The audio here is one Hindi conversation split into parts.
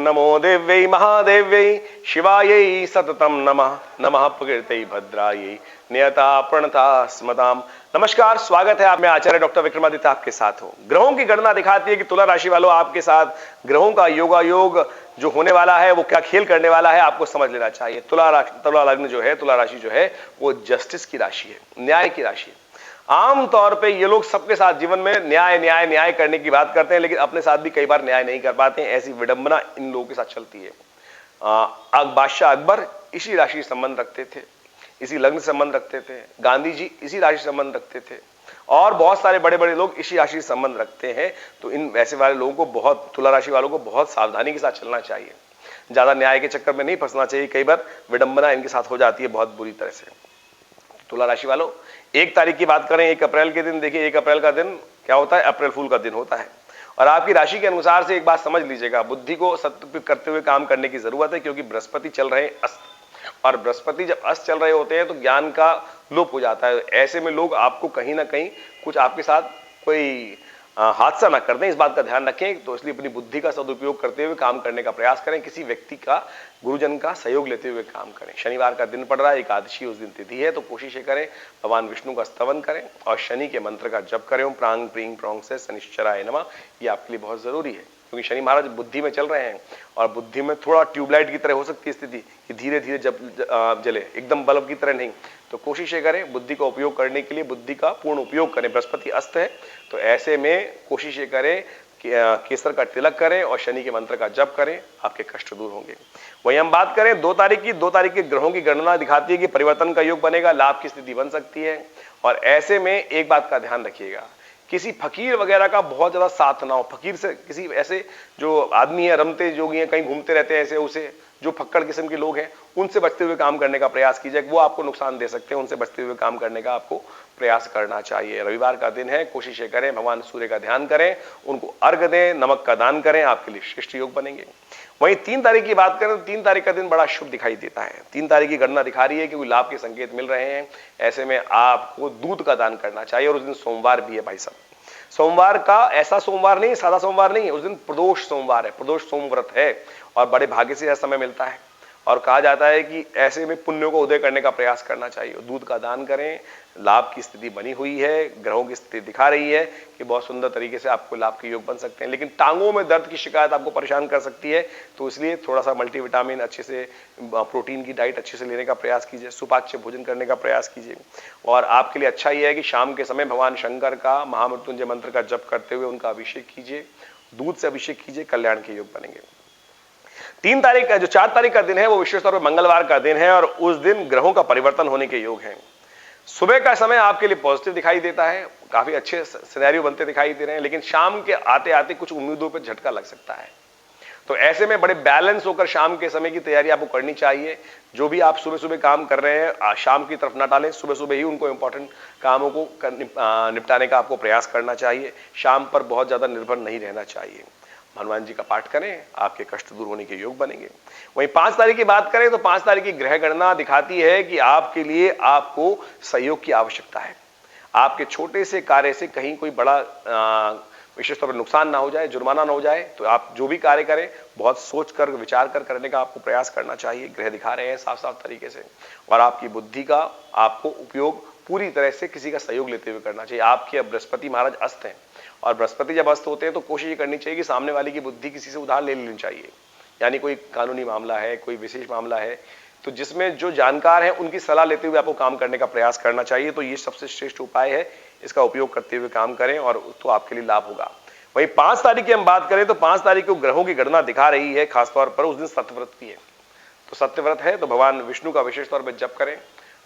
नमो देव्यै महादेव्यै शिवायै सततम नमः। नमः प्रकृतै भद्रायै नियता प्रणता स्मताम। नमस्कार, स्वागत है आप में आचार्य डॉक्टर विक्रमादित्य आपके साथ हूं। ग्रहों की गणना दिखाती है कि तुला राशि वालों आपके साथ ग्रहों का योगायोग जो होने वाला है वो क्या खेल करने वाला है आपको समझ लेना चाहिए। तुला लग्न जो है, तुला राशि जो है वो जस्टिस की राशि है, न्याय की राशि है। आम तौर पे ये लोग सबके साथ जीवन में न्याय न्याय न्याय करने की बात करते हैं, लेकिन अपने साथ भी कई बार न्याय नहीं कर पाते हैं। ऐसी विडंबना इन लोगों के साथ चलती है। बादशाह अकबर इसी राशि से संबंध रखते थे, इसी लग्न से संबंध रखते थे। गांधी जी इसी राशि से संबंध रखते थे और बहुत सारे बड़े बड़े लोग इसी राशि से संबंध रखते हैं। तो इन वैसे वाले लोगों को तुला राशि वालों को बहुत सावधानी के साथ चलना चाहिए। ज्यादा न्याय के चक्कर में नहीं फंसना चाहिए। कई बार विडंबना इनके साथ हो जाती है बहुत बुरी तरह से। तुला राशि वालों, 1 तारीख की बात करें, 1 अप्रैल के दिन, देखिए 1 अप्रैल का दिन क्या होता है, अप्रैल फूल का दिन होता है। और आपकी राशि के अनुसार से एक बात समझ लीजिएगा, बुद्धि को सदुपयोग करते हुए काम करने की जरूरत है, क्योंकि बृहस्पति चल रहे हैं अस्त, और बृहस्पति जब अस्त चल रहे होते हैं तो ज्ञान का लोप हो जाता है। ऐसे में लोग आपको कहीं ना कहीं कुछ आपके साथ कोई हादसा ना कर दें, इस बात का ध्यान रखें। तो इसलिए अपनी बुद्धि का सदुपयोग करते हुए काम करने का प्रयास करें। किसी व्यक्ति का, गुरुजन का सहयोग लेते हुए काम करें। शनिवार का दिन पड़ रहा है, एकादशी उस दिन तिथि है, तो कोशिश करें भगवान विष्णु का स्तवन करें और शनि के मंत्र का जप करें। प्रांग प्रींग प्रोंग से शनिश्चराय नमः। ये आपके लिए बहुत जरूरी है, क्योंकि शनि महाराज बुद्धि में चल रहे हैं और बुद्धि में थोड़ा ट्यूबलाइट की तरह हो सकती है स्थिति कि धीरे धीरे जब जले, एकदम बल्ब की तरह नहीं। तो कोशिश करें बुद्धि का उपयोग करने के लिए, बुद्धि का पूर्ण उपयोग करें। बृहस्पति अस्त है, तो ऐसे में कोशिश करें कि केसर का तिलक करें और शनि के मंत्र का जप करें, आपके कष्ट दूर होंगे। वहीं हम बात करें 2 तारीख की, 2 तारीख के ग्रहों की गणना दिखाती है कि परिवर्तन का योग बनेगा, लाभ की स्थिति बन सकती है। और ऐसे में एक बात का ध्यान रखिएगा, किसी फकीर वगैरह का बहुत ज्यादा साथ ना हो। फकीर से, किसी ऐसे जो आदमी है, रमते जोगी हैं, कहीं घूमते रहते हैं, ऐसे उसे जो फक्कड़ किस्म के लोग हैं, उनसे बचते हुए काम करने का प्रयास कीजिए। वो आपको नुकसान दे सकते हैं, उनसे बचते हुए काम करने का आपको प्रयास करना चाहिए। रविवार का दिन है, कोशिश करें भगवान सूर्य का ध्यान करें, उनको अर्घ दें, नमक का दान करें, आपके लिए श्रेष्ठ योग बनेंगे। वहीं 3 तारीख की बात करें तो 3 तारीख का दिन बड़ा शुभ दिखाई देता है। 3 तारीख की गणना दिखा रही है कि कोई लाभ के संकेत मिल रहे हैं। ऐसे में आपको दूध का दान करना चाहिए। और उस दिन सोमवार भी है भाई साहब। सोमवार का ऐसा सोमवार नहीं, सादा सोमवार नहीं है, उस दिन प्रदोष सोमवार है, प्रदोष सोमव्रत है और बड़े भाग्य से यह समय मिलता है। और कहा जाता है कि ऐसे में पुण्यों को उदय करने का प्रयास करना चाहिए। दूध का दान करें। लाभ की स्थिति बनी हुई है, ग्रहों की स्थिति दिखा रही है कि बहुत सुंदर तरीके से आपको लाभ के योग बन सकते हैं। लेकिन टांगों में दर्द की शिकायत आपको परेशान कर सकती है, तो इसलिए थोड़ा सा मल्टीविटामिन अच्छे से, प्रोटीन की डाइट अच्छे से लेने का प्रयास कीजिए, सुपाच्य भोजन करने का प्रयास कीजिए। और आपके लिए अच्छा यह है कि शाम के समय भगवान शंकर का महामृत्युंजय मंत्र का जप करते हुए उनका अभिषेक कीजिए, दूध से अभिषेक कीजिए, कल्याण के योग बनेंगे। 3 तारीख का, जो 4 तारीख का दिन है, वो विशेष तौर पर मंगलवार का दिन है और उस दिन ग्रहों का परिवर्तन होने के योग हैं। सुबह का समय आपके लिए पॉजिटिव दिखाई देता है, काफी अच्छे सिनेरियो बनते दिखाई दे रहे हैं, लेकिन शाम के आते आते कुछ उम्मीदों पर झटका लग सकता है। तो ऐसे में बड़े बैलेंस होकर शाम के समय की तैयारी आपको करनी चाहिए। जो भी आप सुबह सुबह काम कर रहे हैं, शाम की तरफ ना टालें, सुबह सुबह ही उनको इंपॉर्टेंट कामों को निपटाने का आपको प्रयास करना चाहिए। शाम पर बहुत ज्यादा निर्भर नहीं रहना चाहिए। हनुमान जी का पाठ करें, आपके कष्ट दूर होने के योग बनेंगे। वहीं 5 तारीख की बात करें तो 5 तारीख की ग्रह गणना दिखाती है कि आपके लिए आपको सहयोग की आवश्यकता है। आपके छोटे से कार्य से कहीं कोई बड़ा विशेष तौर पर नुकसान ना हो जाए, जुर्माना ना हो जाए। तो आप जो भी कार्य करें बहुत सोच कर, विचार कर करने का आपको प्रयास करना चाहिए। ग्रह दिखा रहे हैं साफ साफ तरीके से। और आपकी बुद्धि का आपको उपयोग पूरी तरह से किसी का सहयोग लेते हुए करना चाहिए। आपके अब बृहस्पति महाराज अस्त हैं, और बृहस्पति जब अस्त होते हैं तो कोशिश करनी चाहिए कि सामने वाले की बुद्धि किसी से उधार ले लेनी चाहिए। यानी कोई कानूनी मामला है, कोई विशेष मामला है, तो जिसमें जो जानकार हैं उनकी सलाह लेते हुए आपको काम करने का प्रयास करना चाहिए। तो ये सबसे श्रेष्ठ उपाय है, इसका उपयोग करते हुए काम करें और तो आपके लिए लाभ होगा। वहीं 5 तारीख की हम बात करें तो 5 तारीख को ग्रहों की गणना दिखा रही है, खासतौर पर उस दिन सत्यव्रत भी है। तो सत्यव्रत है तो भगवान विष्णु का विशेष तौर पर जप करें।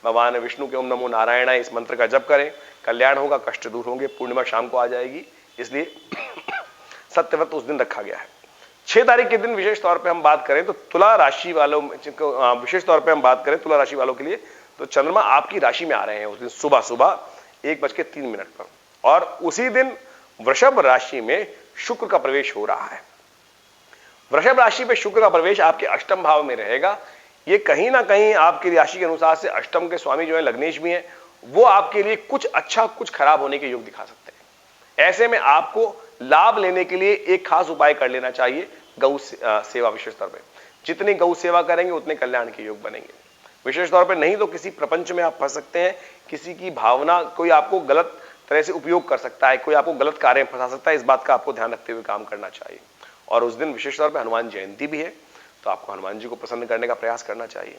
भगवान विष्णु के ओम नमो नारायण इस मंत्र का जप करें, कल्याण होगा, कष्ट दूर होंगे। पूर्णिमा शाम को आ जाएगी, इसलिए सत्यव्रत उस दिन रखा गया है। 6 तारीख के दिन विशेष तौर पे हम बात करें तो तुला राशि वालों, विशेष तौर पे हम बात करें तुला राशि वालों के लिए, तो चंद्रमा आपकी राशि में आ रहे हैं उस दिन सुबह सुबह 1:03 पर। और उसी दिन वृषभ राशि में शुक्र का प्रवेश हो रहा है। वृषभ राशि में शुक्र का प्रवेश आपके अष्टम भाव में रहेगा। ये कहीं ना कहीं आपकी राशि के अनुसार से अष्टम के स्वामी जो है लग्नेश भी हैं, वो आपके लिए कुछ अच्छा कुछ खराब होने के योग दिखा सकते हैं। ऐसे में आपको लाभ लेने के लिए एक खास उपाय कर लेना चाहिए। सेवा विशेष तौर पे जितनी गौ सेवा करेंगे उतने कल्याण के योग बनेंगे। विशेष तौर पे नहीं तो किसी प्रपंच में आप फंस सकते हैं, किसी की भावना, कोई आपको गलत तरह से उपयोग कर सकता है, कोई आपको गलत कार्य में फंसा सकता है। इस बात का आपको ध्यान रखते हुए काम करना चाहिए। और उस दिन विशेष तौर पे हनुमान जयंती भी है, तो आपको हनुमान जी को प्रसन्न करने का प्रयास करना चाहिए।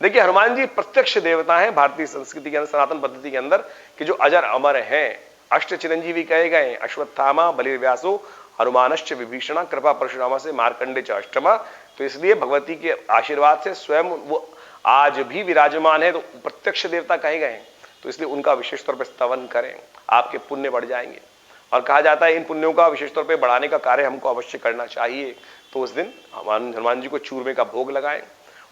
देखिए, हनुमान जी प्रत्यक्ष देवता हैं भारतीय संस्कृति के अंदर, सनातन पद्धति के अंदर, कि जो अजर अमर हैं, अष्ट चिरंजीवी कहे गए, अश्वत्थामा बलिर्व्यासो हनुमानश्च विभीषणा कृपा परशुरामा से मार्कंडे च अष्टमा। तो इसलिए भगवती के आशीर्वाद से स्वयं वो आज भी विराजमान है, तो प्रत्यक्ष देवता कहे गए हैं, तो इसलिए उनका विशेष तौर पर स्तवन करें, आपके पुण्य बढ़ जाएंगे। और कहा जाता है इन पुण्यों का विशेष तौर पर बढ़ाने का कार्य हमको अवश्य करना चाहिए। तो उस दिन हनुमान जी को चूरमे का भोग लगाएं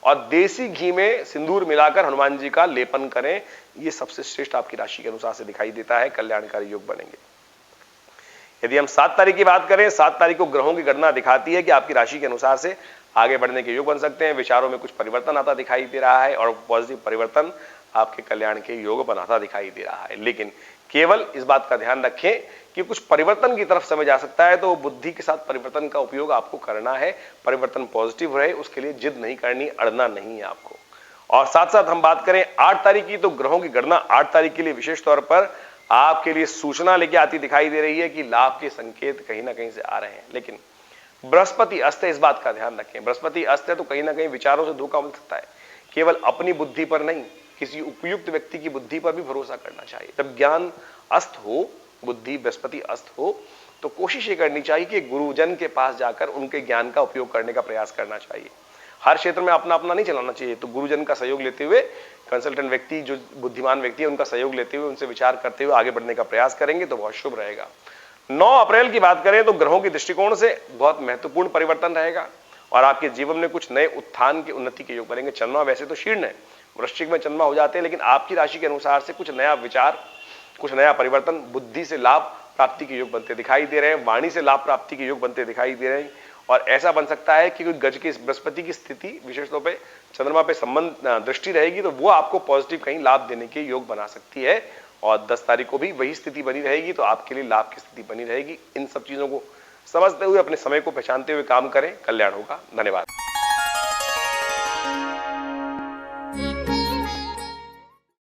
और देसी घी में सिंदूर मिलाकर हनुमान जी का लेपन करें। ये सबसे श्रेष्ठ आपकी राशि के अनुसार से दिखाई देता है, कल्याणकारी योग बनेंगे। यदि हम 7 तारीख की बात करें, 7 तारीख को ग्रहों की गणना दिखाती है कि आपकी राशि के अनुसार से आगे बढ़ने के योग बन सकते हैं। विचारों में कुछ परिवर्तन आता दिखाई दे रहा है और पॉजिटिव परिवर्तन आपके कल्याण के योग बनाता दिखाई दे रहा है। लेकिन केवल इस बात का ध्यान रखें कि कुछ परिवर्तन की तरफ समय जा सकता है, तो बुद्धि के साथ परिवर्तन का उपयोग आपको करना है। परिवर्तन पॉजिटिव रहे, उसके लिए जिद नहीं करनी, अड़ना नहीं है आपको। और साथ साथ हम बात करें 8 तारीख की, तो ग्रहों की गणना 8 तारीख के लिए विशेष तौर पर आपके लिए सूचना लेके आती दिखाई दे रही है कि लाभ के संकेत कहीं ना कहीं से आ रहे हैं। लेकिन बृहस्पति अस्त है, इस बात का ध्यान रखें। बृहस्पति अस्त है तो कहीं ना कहीं विचारों से धोखा मिल सकता है। केवल अपनी बुद्धि पर नहीं, किसी उपयुक्त व्यक्ति की बुद्धि पर भी भरोसा करना चाहिए। जब ज्ञान अस्त हो, बुद्धि बृहस्पति अस्त हो, तो कोशिश ये करनी चाहिए कि गुरुजन के पास जाकर उनके ज्ञान का उपयोग करने का प्रयास करना चाहिए। हर क्षेत्र में अपना अपना नहीं चलाना चाहिए, तो गुरुजन का सहयोग लेते हुए, कंसल्टेंट व्यक्ति जो बुद्धिमान व्यक्ति है उनका सहयोग लेते हुए, उनसे विचार करते हुए आगे बढ़ने का प्रयास करेंगे तो बहुत शुभ रहेगा। 9 अप्रैल की बात करें तो ग्रहों के दृष्टिकोण से बहुत महत्वपूर्ण परिवर्तन रहेगा और आपके जीवन में कुछ नए उत्थान के, उन्नति के योग बनेंगे। चंद्रमा वैसे तो शीर्ण है, वृश्चिक में चंद्रमा हो जाते हैं, लेकिन आपकी राशि के अनुसार से कुछ नया विचार, कुछ नया परिवर्तन, बुद्धि से लाभ प्राप्ति के योग बनते दिखाई दे रहे हैं, वाणी से लाभ प्राप्ति के योग बनते दिखाई दे रहे हैं। और ऐसा बन सकता है कि कोई गज की बृहस्पति की स्थिति विशेष तौर पे चंद्रमा पे संबंध दृष्टि रहेगी, तो वो आपको पॉजिटिव कहीं लाभ देने के योग बना सकती है। और 10 तारीख को भी वही स्थिति बनी रहेगी, तो आपके लिए लाभ की स्थिति बनी रहेगी। इन सब चीजों को समझते हुए, अपने समय को पहचानते हुए काम करें, कल्याण होगा। धन्यवाद।